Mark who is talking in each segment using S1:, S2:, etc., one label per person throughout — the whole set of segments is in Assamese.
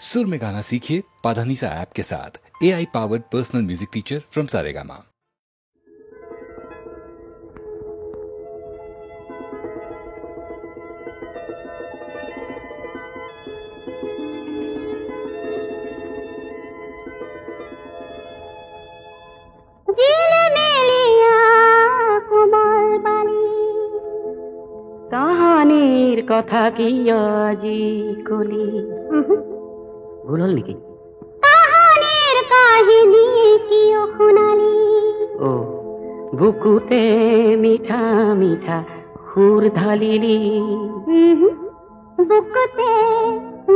S1: सुर में गाना सीखिए पाधानीसा ऐप के साथ। AI powered personal music teacher from Saregama.
S2: কাহানির কথা কি আজি কলি ভুল হল নেকি?
S3: কাহানির কাহিনী কি শুনালি?
S2: ও বুকুতে মিঠা মিঠা সুর ঢালিলি,
S3: বুকুতে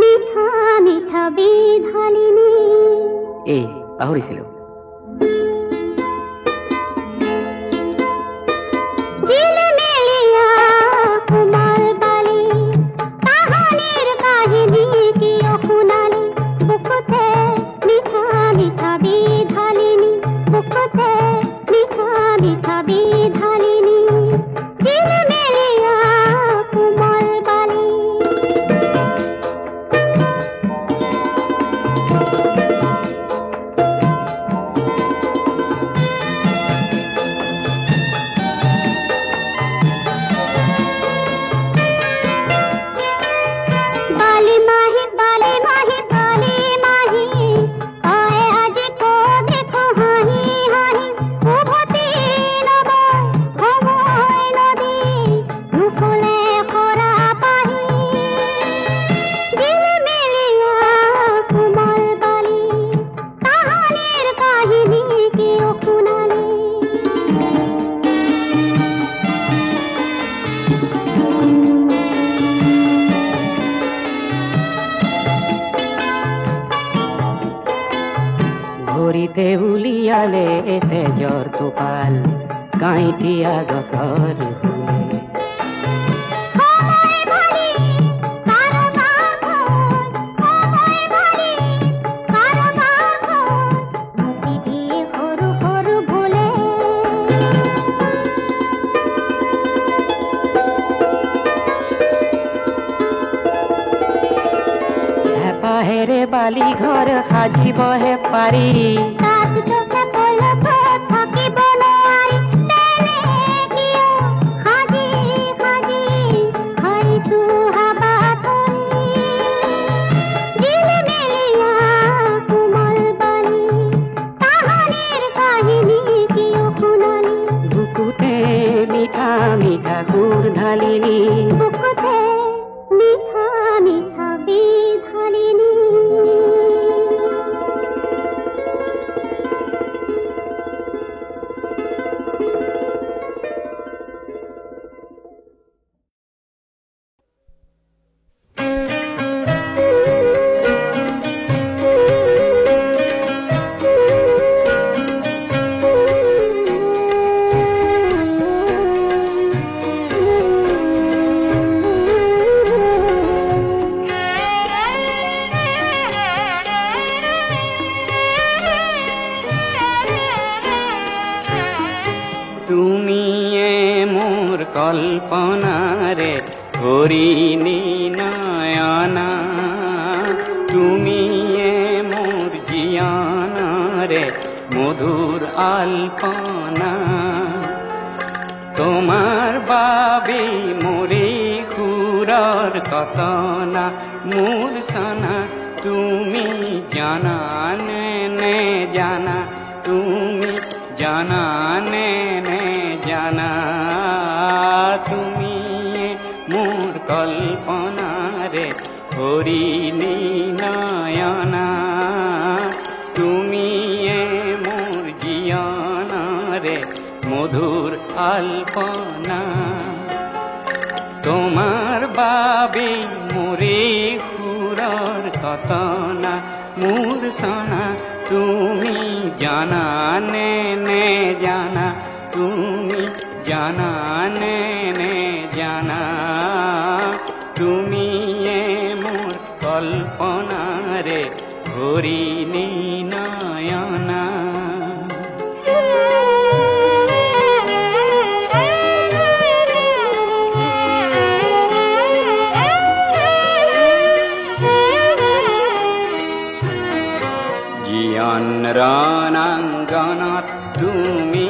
S3: মিঠা মিঠা বিধালিনি।
S2: এই পাহৰিছিলো। ভৰিতে উলিয়ালে তেজৰ টোপাল, কাঁইটীয়া গছৰ ফুলে। হেপাহেৰে বালি ঘৰ সাজিবহে পাৰি,
S3: থাকিব নোৱাৰি তেনে কিয় সাজি সাজি হাৰিছো হাবাত জিলমিলিয়া কোমল বালি, কাহানিৰ কাহিনী কিয় শুনালি?
S2: বুকুতে মিঠা মিঠা সুৰ ঢালিনি,
S3: বুকুতে মিঠা মিঠা বিধালিনি।
S2: কল্পনারে হরিণী নয়না, তুমি মোর জিয়ানারে মধুর আলপনা। তোমার বাবে মোরে খুরর কতনা মূর্ছনা, তুমি জানা নে জানা, তুমি জানা নে জানা। তুমি মোর কল্পনারে হরিণী নয়না, তুমি মোর জিয়ানারে মধুর আলপনা। তোমার বাবে মোরে খুরর কতনা মূর্ছনা, তুমি জানা নে জানা, তুমি জানা নে জানা। তুমি মোর কল্পনারে হরিণী নয়না। ৰণাংগনত তুমি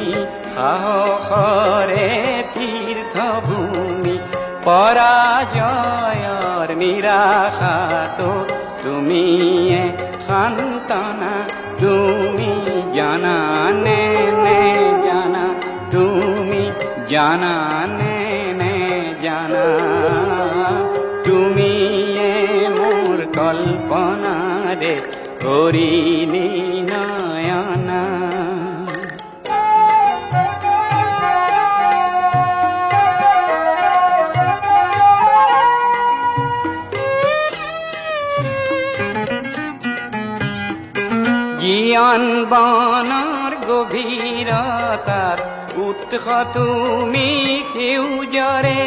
S2: সাহসৰে তীৰ্থভূমি পৰাজয়ৰ নিৰাশাতো তুমিয়ে সান্তনা তুমি জানানে নে জানা তুমি জানানে নে জানা তুমিয়ে মোৰ কল্পনাৰে কৰিলি নয়না জীয়ন বনৰ গভীৰতাত উৎস তুমি সেউজৰে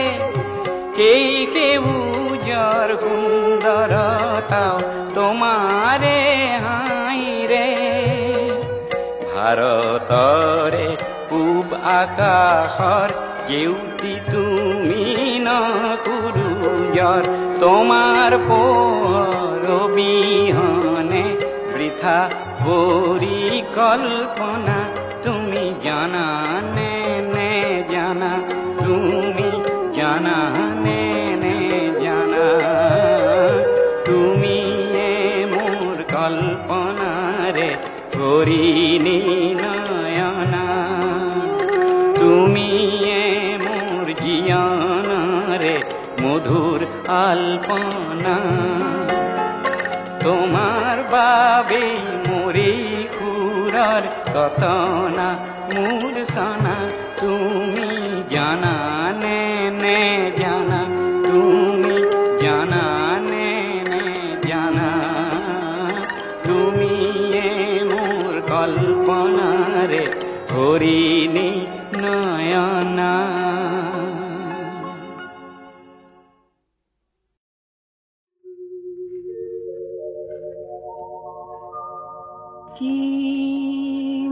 S2: সেই সেউজৰ সুন্দৰতাও তোমাৰে হাইৰে ভাৰতৰে পূব আকাশৰ জেউতি তুমি নসুৰুজৰ তোমাৰ পোহৰ অবিহনে বৃথা পৰিকল্পনা তুমি জানানে নে জানা তুমি জানানে নে জানা তুমিয়ে মোৰ কল্পনাৰে কৰিলি নয়না তুমিয়ে মোৰ জীয়নৰে মধুৰ আলপনা তোমার বাবে মোরে খুরার কতনা মূর্ছনা তুমি জানানে নে জানা তুমি জানানে নে জানা তুমি মোর কল্পনারে হরিণী নয়না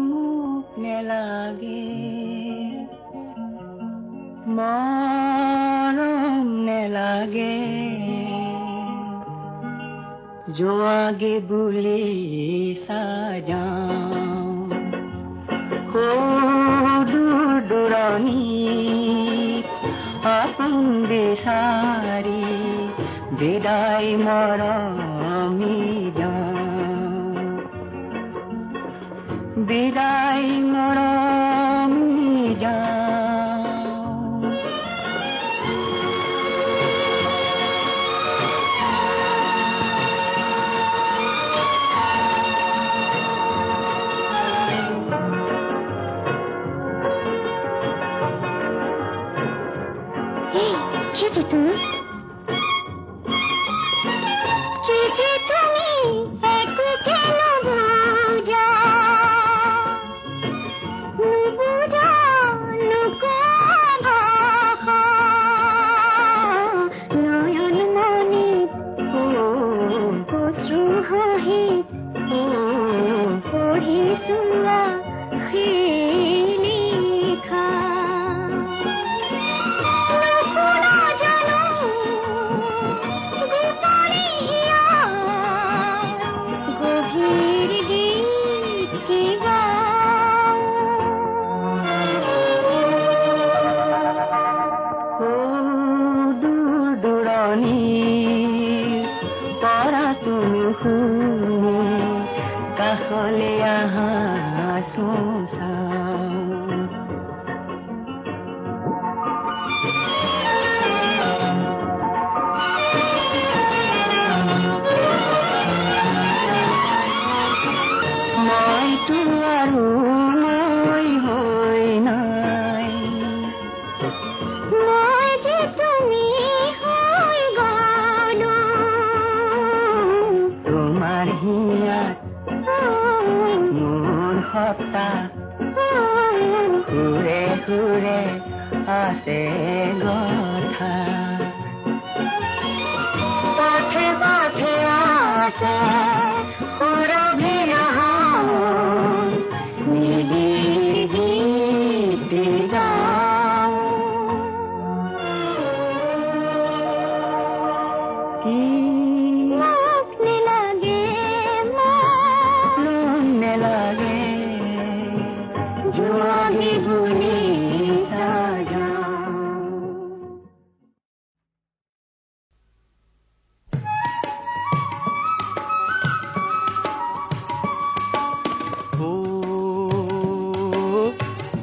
S4: মুখ নেলাগে মরম নেলাগে যোৱাগে বুলি সাজাও দূৰ দূৰণি আপোন বিচাৰি বিদায় মৰমি বিদায় মৰমি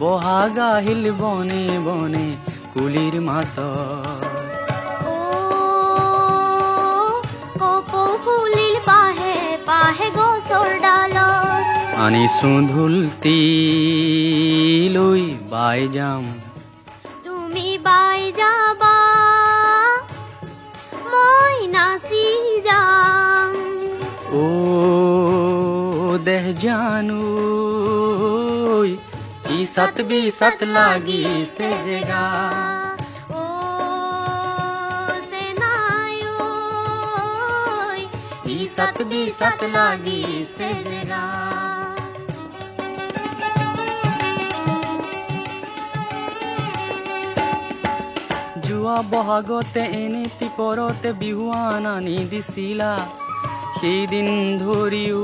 S2: বহাগ আহিল বনে বনে কুলিৰ মাতৰ
S3: কপৌফুলিৰ পাহে পাহে গছৰ ডালত
S2: আনিছো ঢোলটি লৈ বাই যাম
S3: তুমি বাই যাবা মই নাচি যাম
S2: ও দেহ জানো ইসাত বিসাত লাগিছে জেগা
S3: ও সেনায়ো
S2: ইসাত বিসাত লাগিছে জেগা যোৱা বহাগতে এনে পৰতে বিহুৱান আনি দিছিলা সেইদিন ধৰিও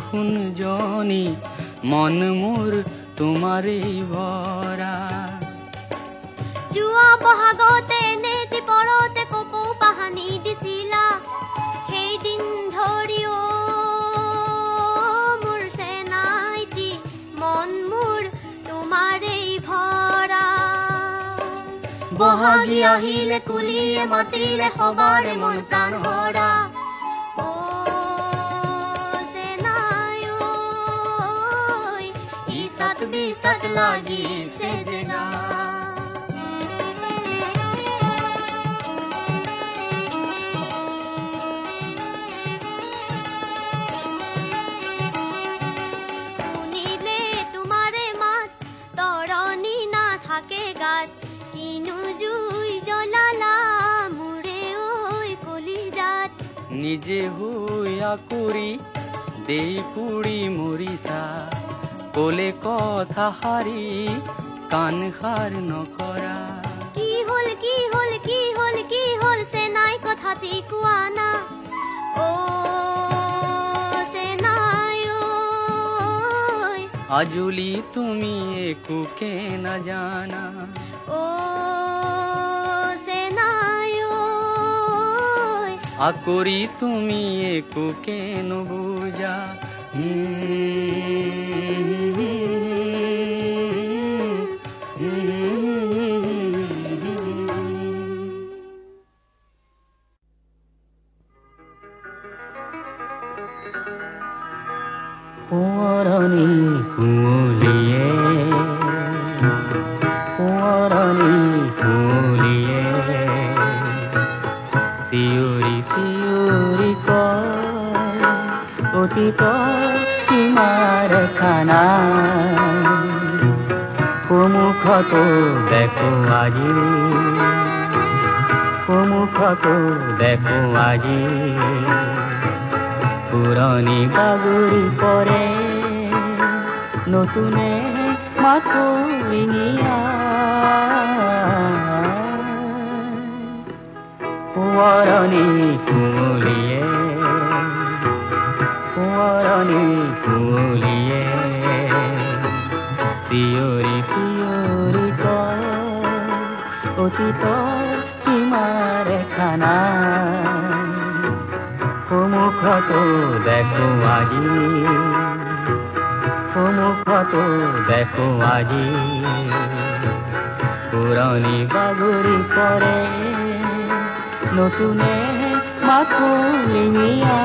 S2: শুনজনী মন মোৰ তোমাৰেই ভৰা
S3: যোৱা বহাগতে নেতি পৰতে কপৌ পাহানি দিছিলা সেইদিন ধৰিও মোৰ সেনাইটি মন মোৰ তোমাৰেই ভৰা বহাগী আহিলে কুলিয়ে মাতিলে সবাৰে মন প্ৰাণ হৰা ও সেনায়ো ইসাত বিসাত লাগিছে জেগা শুনিলে তোমাৰে মাত তৰণি নাথাকে গাত কিনো জুই জ্বলালা মোৰে ঐ কলিজাত
S2: নিজে হৈ আকুৰি দেই পুৰি মৰিছা কলে কথা হাৰি কাণ সাৰ নকৰা
S3: কি হল কি হল কি হল কি হল সেনাই কথাটি কোৱা না ও সেনায়ো
S2: আজলি তুমি একোকে নাজানা
S3: ও সেনায়ো
S2: আকুৰি তুমি একোকে নুবুজা
S4: সোঁৱৰণি কুঁৱলীয়ে সোঁৱৰণি কুঁৱলীয়ে চিঞৰি চিঞৰি কয় অতীতৰ সীমাৰ খানা সন্মুখতো দেখো আজি সন্মুখতো দেখো আজি পুৰণি বাগৰি পৰে নতুনে মাথোৰিঙিয়া সোঁৱৰণি কুঁৱলীয়ে সোঁৱৰণি কুঁৱলীয়ে চিঞৰি চিঞৰি কয় অতীতৰ সীমাৰ খানা সন্মুখতো দেখো আজি সন্মুখতো দেখো আজি পুৰণি বাগৰি পৰে নতুনে মাথোৰিঙিয়া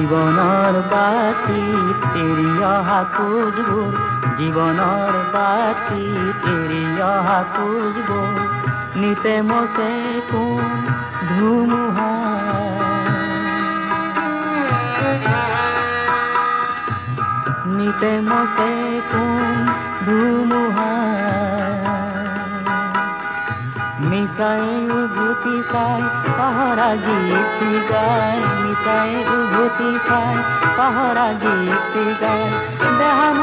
S4: জীৱনৰ বাতি তেৰি অহা খোজবোৰ জীৱনৰ বাতি তেৰি অহা খোজবোৰ নিতে মচে কোন ধুমুহা নিতে মচে কোন ধুমুহা মিছাই উভতি চাই পাহৰা গীত গায় মিছাই উভতি চাই পাহৰা গীত গায় দেহান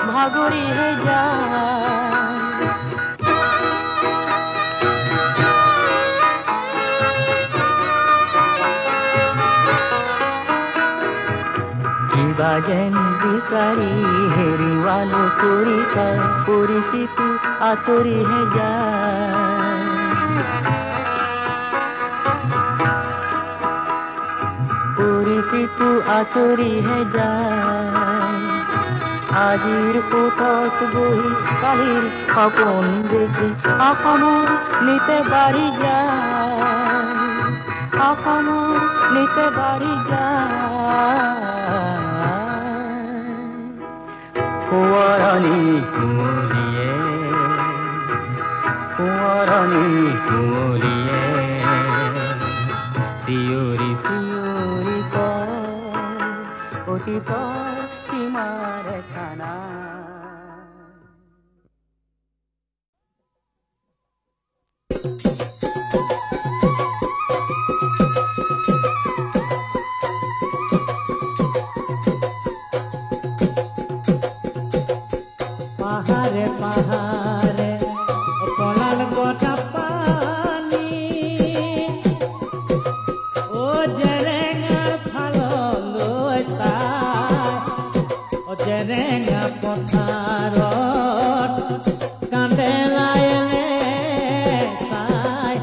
S4: ভাগৰিহে যায় কিবা যেন বিচাৰি হেৰুৱালো কৰি চাই পৰিচিতো আঁতৰিহে যায় পৰিচিতো আঁতৰিহে যায় আজিৰ কোঠত বহি কালিৰ সপোন দেখি অসমৰ নিতে বাঢ়ি যায় অসমৰ নিতে বাঢ়ি যায় সোঁৱৰণি কুঁৱলীয়ে চিঞৰি চিঞৰি কয় অতীতৰ সীমাৰ খানা
S5: পাহাৰে পাহাৰে কলাল গটা পানী ও জেৰেঙাৰ ফাললৈ চাই ও জেৰেঙা পথাৰত কান্দে লায়েনে চাই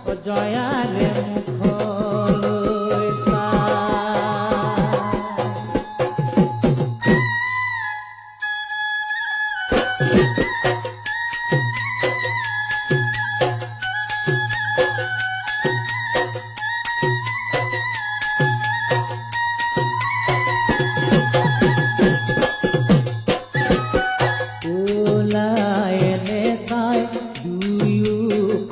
S5: ও জয়াৰে মুখলৈ চাই ওলায়েনে চাই দুয়ো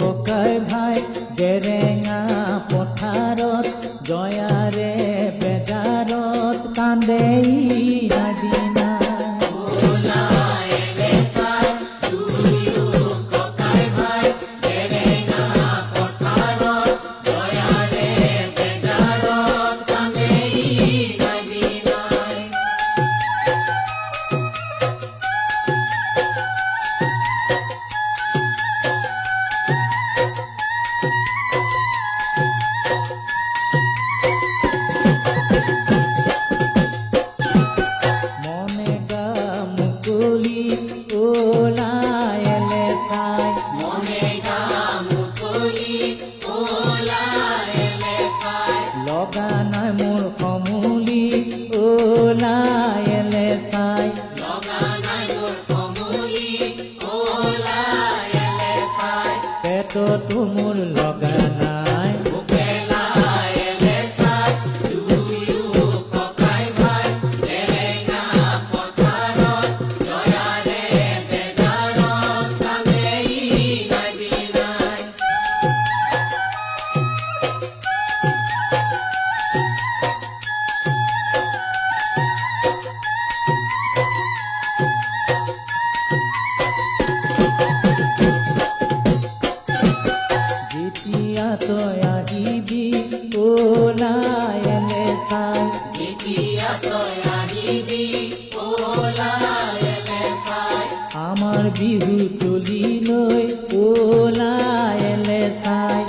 S5: ককাই ভাই জেৰেঙা পথাৰত জয়াৰে বেজাৰত কান্দে নাদিনা লগা নাই মোৰ কমলি ওলায়েলে চাই পেটতো মোৰ লগা নাই যেতিয়া তই আহিবি ওলায়েলে চাই আমাৰ বিহু তুলিলৈ ওলায়েলে চাই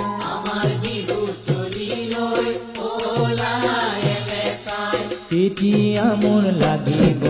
S5: তেতিয়া মোৰ লাগিব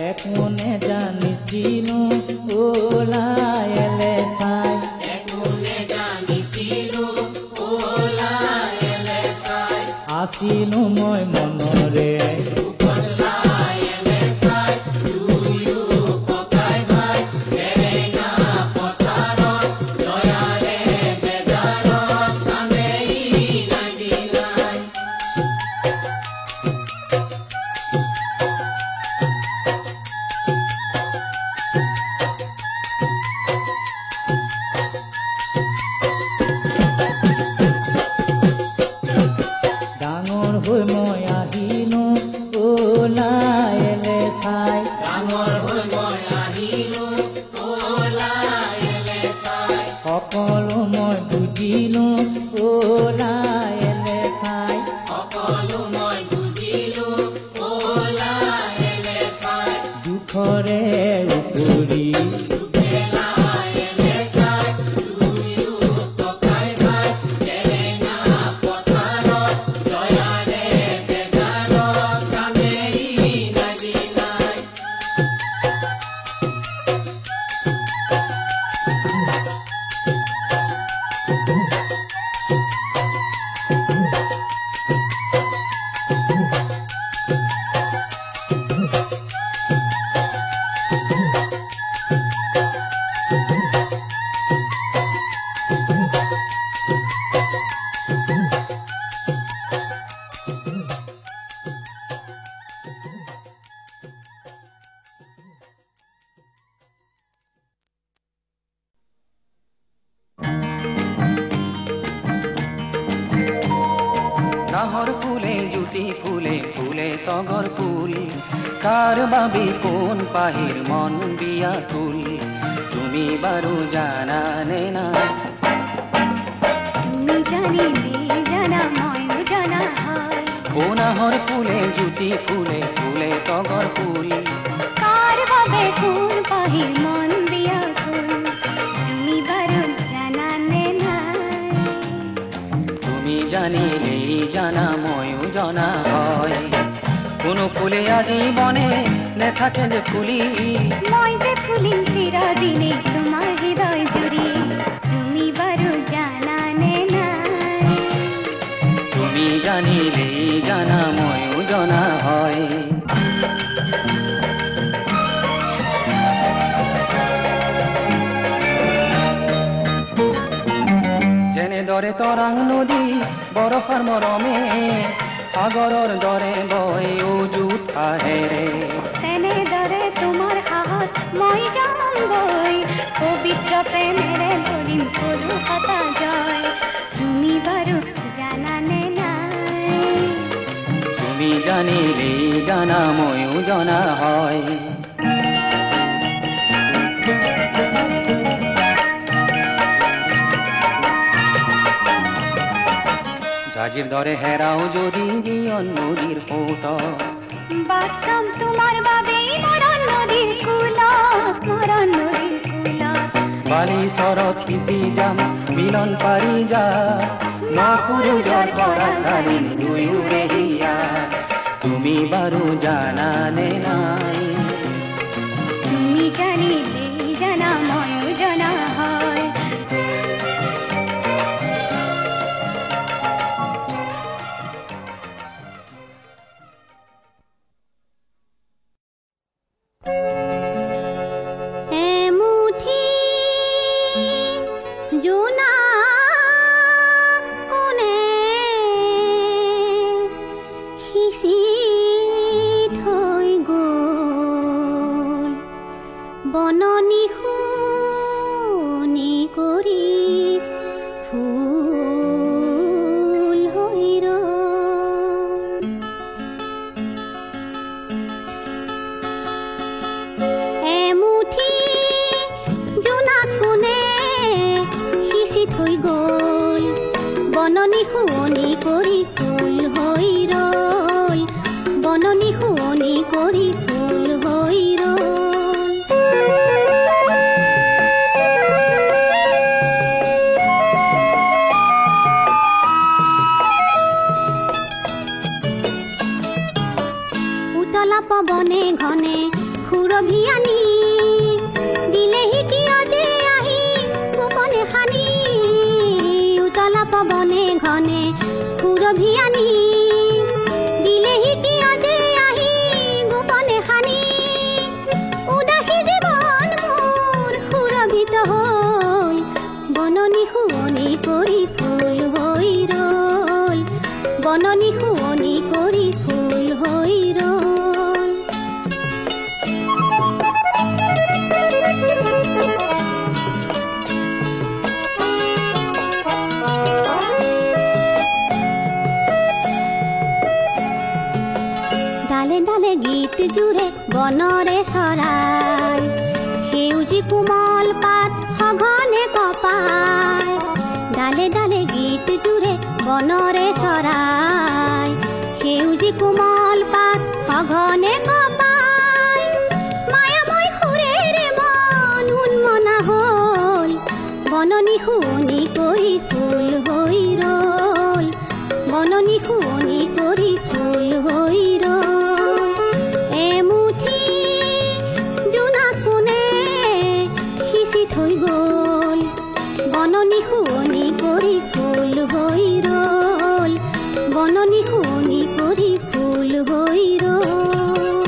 S5: একমনে জানিছিলো ওলায়েলে চাই আছিলো মই মনৰে
S2: নাহর ফুলে জুতি ফুলে ফুলে তগর ফুল কার বাবে কোন পাহির মন বিয়াকুল তুমি বারো জানা নে না
S3: তুমি জানিলে জানা ময় জানা হয়
S2: ও নাহর ফুলে জুতি ফুলে ফুলে তগর ফুল
S3: কার বাবে কোন পাহির মন বিয়াকুল তুমি বারো জানা নে না
S2: তুমি জানিলে জানা ময় জানা হয় কোন ফুলে আজীবনে নে থাকে যে ফুলি
S3: মই যে ফুলিম চিরদিনে তোমার হৃদয় জুড়ি তুমি বারো জানা নে না
S2: তুমি জানিলে জানা ময় জানা হয় যেনে দরে তরাং নদী বরফার মরমে সাগরর দরে বয় উজুত আহেরে
S3: তেনে দরে তোমার হাত মই যাম বই পবিত্র প্রেমেরে ধরিম কলকাতা জয় তুমি বারো জানা নে না
S2: তুমি জানিলে জানা ময় জানা হয় জাজির দরে হেরাও যদি জীবন নদীর পৌত
S3: বাঁচলাম তোমার বাবেই মরণ নদীর কুলত মরণ নদীর কুলত
S2: বালি শরৎ পিসি যাম মিলন পারি যা নকুরু জল পরাকালীন দুয়ু রেহিয়া তুমি বারো জানা নে নাই
S3: তুমি জানিলে জানা ময় জানা হয় বননি শুনি কৰি ফুল হৈ ৰল এমুঠি জোনাক কোনে সিঁচি থৈ গ'ল বননি শুৱনি কৰি ফুল হৈ ৰল বননি শুৱনি কৰি ফুল হৈ ৰল পবনে ঘনে সুৰভি আনি দিলেহি কিয় যে আহি গোপনে খানি উতলা পবনে ঘনে সুৰভি আনি দিলেহি কিয় যে আহি গোপনে খানি উদাসী জীৱন মোৰ সুৰভিত হ'ল বননি শুৱনি কৰি ফুল হৈ ৰল বননি শুৱনি কৰি ফুল হৈ ৰল ডালে ডালে গীত জুৰে বনৰে চৰাই সেউজী কোমল পাত সঘনে কপাই ডালে ডালে গীত জুৰে বনৰে চৰাই সেউজী কোমল পাত সঘনে কপাই মায়াময় সুৰেৰে মন উন্মনা হ'ল বননি শুৱনি কৰি ফুল হৈ ৰল বননি শুৱনি কৰি ফুল হৈ ৰল এমুঠি জোনাক কোনে সিঁচি থৈ গ'ল বননি শুৱনি কৰি ফুল হৈ ৰল বননি শুৱনি কৰি ফুল হৈ ৰল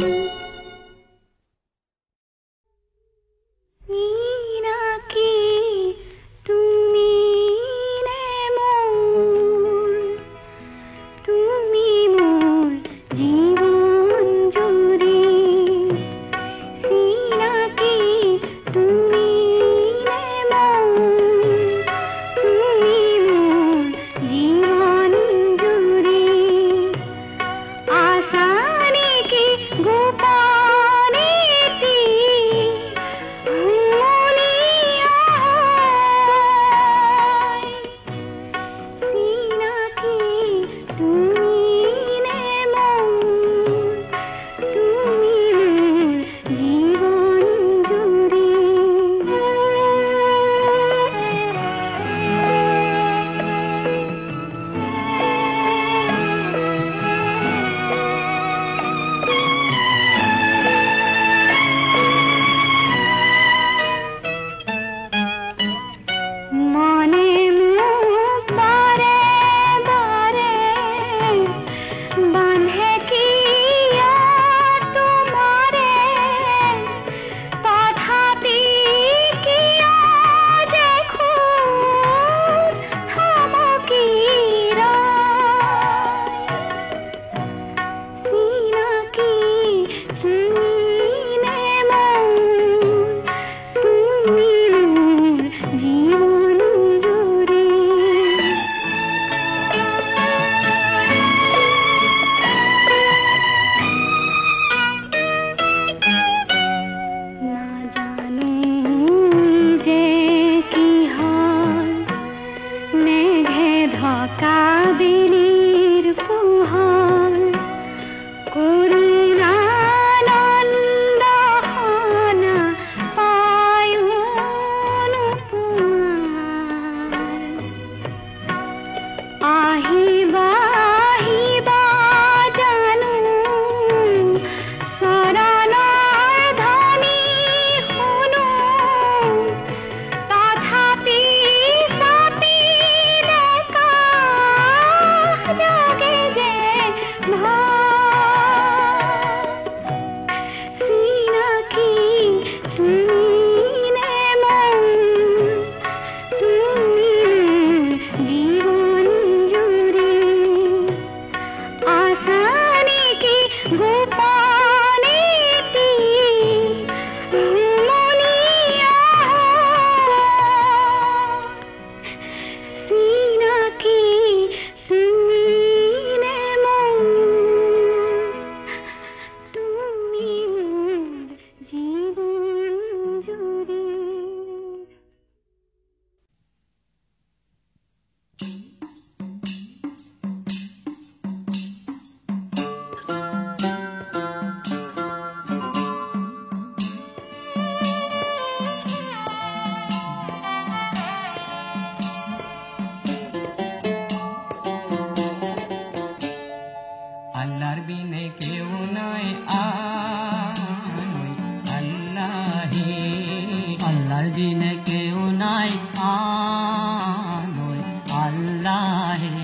S4: বিনে কেউ নাই আনৈ আল্লাহে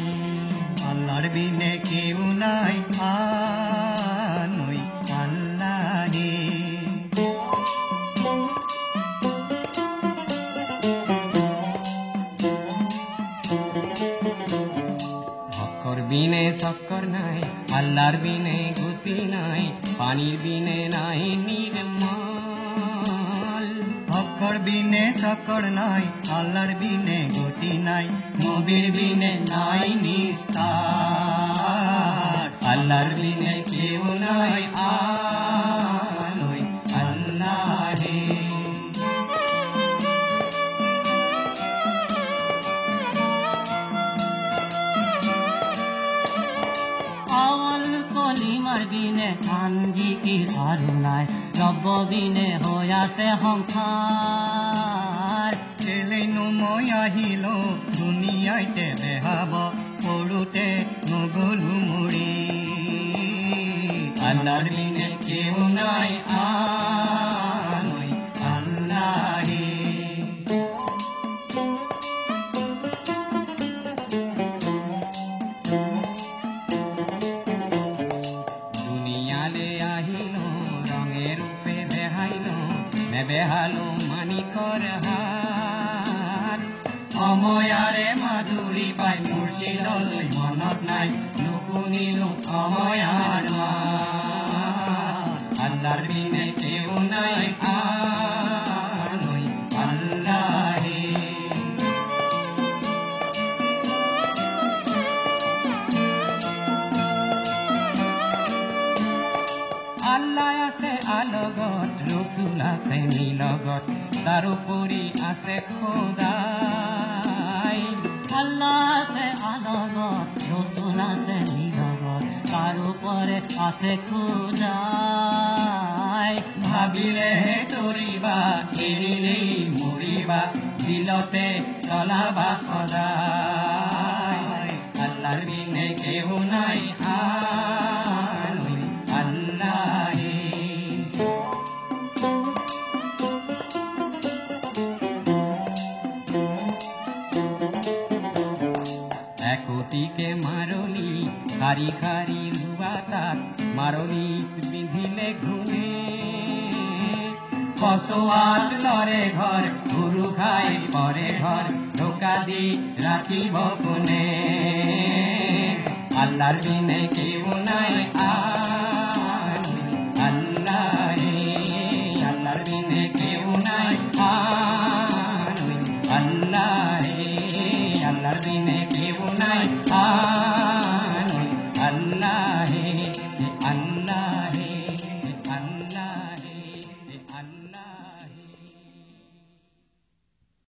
S6: আল্লাহর বিনে কেউ নাই আনৈ আল্লাহে হকর বিনে শক্কর নাই আল্লাহর বিনে গতি নাই পানির বিনে নাই নির্মল হকর বিনে শক্কর নাই আল্লাহর বিনে গতি নাই নবীর বিনে নাই নিস্তার আল্লাহর বিনে কেউ নাই আনৈ আল্লাহে
S4: আওয়াল কলিমার বিনে আঞ্জিকির আৰু নাই ৰব বিনে হৈ আছে সংসাৰ
S6: কেলেনো মই আহিলো দুনিয়াইতে বেহাব সৰুতে নগলো মৰি আল্লাহৰ বিনে কেউ নাই আনৈ আল্লাহে দুনিয়ালে আহিলো ৰঙে ৰূপে বেহাইলো নেবেহালো মানিকৰ হাত অময়াৰে মাধুৰী পাই মুৰ্শিদলৈ মনত নাই নুশুনিলো অময়াৰ মাত আল্লাহৰ বিনে কেউ নাই আনৈ আল্লাহে আল্লাহ আছে আলগত ৰসুল আছে নিলগত তাৰোপৰি আছে খোদাই আল্লাহ আছে আলগত ৰসুল আছে নিলগত তাৰোপৰি আছে খোদাই ভাবিলেহে তৰিবা এৰিলেই মৰিবা দিলতে চলাবা সদায় আল্লাহৰ বিনে কেউ নাই আনৈ আল্লাহে একটিকে মারলি খারি খারি লুবা তাক মারলি বিধিলে ঘুনে কসোয়াল লরে ঘর গুরু খাই পরে ঘর ঢোকা দি রাখিব কোনে আল্লাহর বিনে কেউ নাই